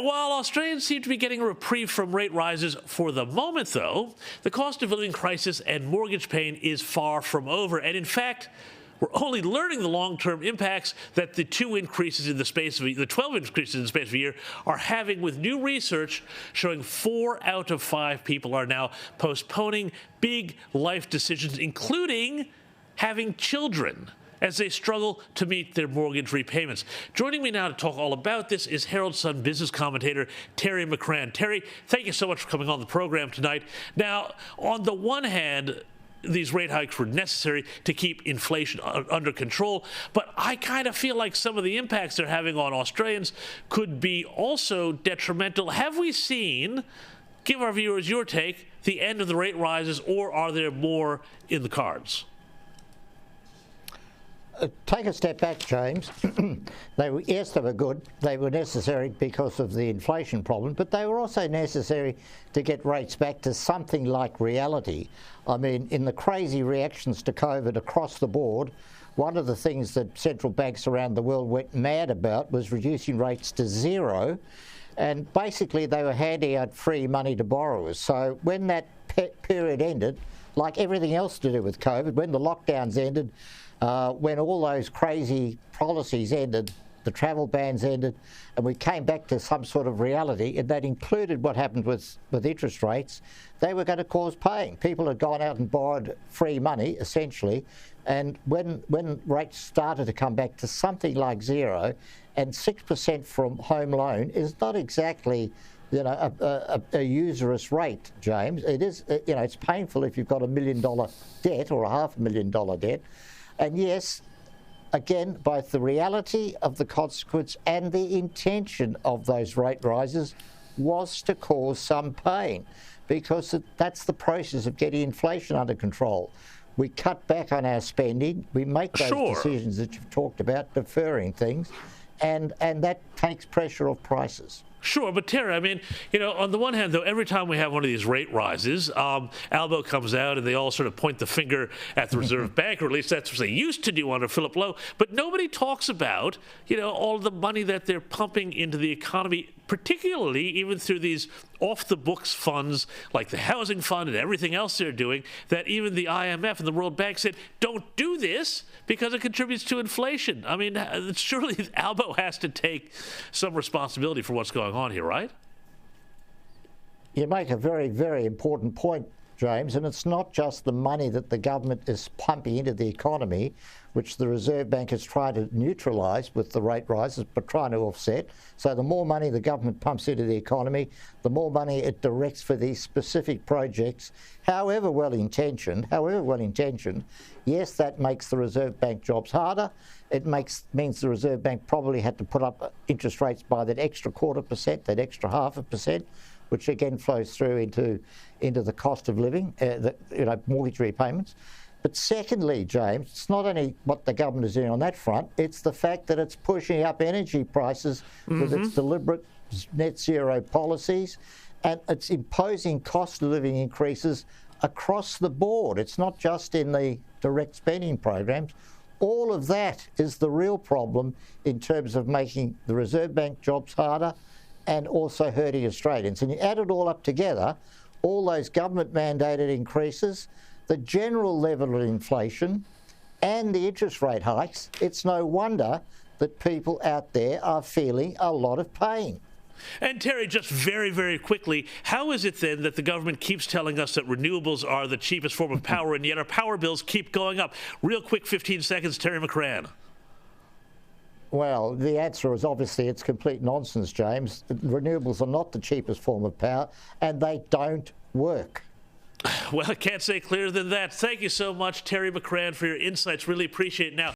while Australians seem to be getting a reprieve from rate rises for the moment, though, the cost of living crisis and mortgage pain is far from over. And in fact, we're only learning the long-term impacts that the 12 increases in the space of a year are having, with new research showing 4 out of 5 people are now postponing big life decisions, including having children, as they struggle to meet their mortgage repayments. Joining me now to talk all about this is Herald Sun business commentator Terry McCrann. Terry, thank you so much for coming on the program tonight. Now, on the one hand, these rate hikes were necessary to keep inflation under control, but I kind of feel like some of the impacts they're having on Australians could be also detrimental. Have we seen, give our viewers your take, the end of the rate rises, or are there more in the cards? Take a step back, James. Yes, they were good. They were necessary because of the inflation problem, but they were also necessary to get rates back to something like reality. I mean, in the crazy reactions to COVID across the board, one of the things that central banks around the world went mad about was reducing rates to zero, and basically they were handing out free money to borrowers. So when that period ended, like everything else to do with COVID, when the lockdowns ended, when all those crazy policies ended, the travel bans ended, and we came back to some sort of reality, and that included what happened with interest rates, they were going to cause pain. People had gone out and borrowed free money, essentially, and when rates started to come back to something like zero, and 6% from home loan is not exactly a usurious rate, James. It is, it's painful if you've got $1 million debt or a $500,000 debt. And yes, again, both the reality of the consequence and the intention of those rate rises was to cause some pain, because that's the process of getting inflation under control. We cut back on our spending, we make those decisions that you've talked about, deferring things, and that takes pressure off prices. Sure, but Terry, I mean, on the one hand, though, every time we have one of these rate rises, Albo comes out and they all sort of point the finger at the Reserve Bank, or at least that's what they used to do under Philip Lowe. But nobody talks about, all the money that they're pumping into the economy, particularly even through these off-the-books funds like the Housing Fund and everything else they're doing, that even the IMF and the World Bank said, don't do this because it contributes to inflation. I mean, surely Albo has to take some responsibility for what's going on here, right? You make a very, very important point, James, and it's not just the money that the government is pumping into the economy, which the Reserve Bank is trying to neutralise with the rate rises, but trying to offset. So the more money the government pumps into the economy, the more money it directs for these specific projects, however well-intentioned, yes, that makes the Reserve Bank jobs harder. It means the Reserve Bank probably had to put up interest rates by that extra 0.25%, that extra 0.5%, which again flows through into the cost of living, mortgage repayments. But secondly, James, it's not only what the government is doing on that front, it's the fact that it's pushing up energy prices with its deliberate net zero policies, and it's imposing cost of living increases across the board. It's not just in the direct spending programs. All of that is the real problem in terms of making the Reserve Bank jobs harder and also hurting Australians. And you add it all up together, all those government-mandated increases, the general level of inflation, and the interest rate hikes, it's no wonder that people out there are feeling a lot of pain. And Terry, just very, very quickly, how is it then that the government keeps telling us that renewables are the cheapest form of power, and yet our power bills keep going up? Real quick, 15 seconds, Terry McCrann. Well, the answer is obviously it's complete nonsense, James. Renewables are not the cheapest form of power, and they don't work. Well, I can't say clearer than that. Thank you so much, Terry McCrann, for your insights. Really appreciate it. Now,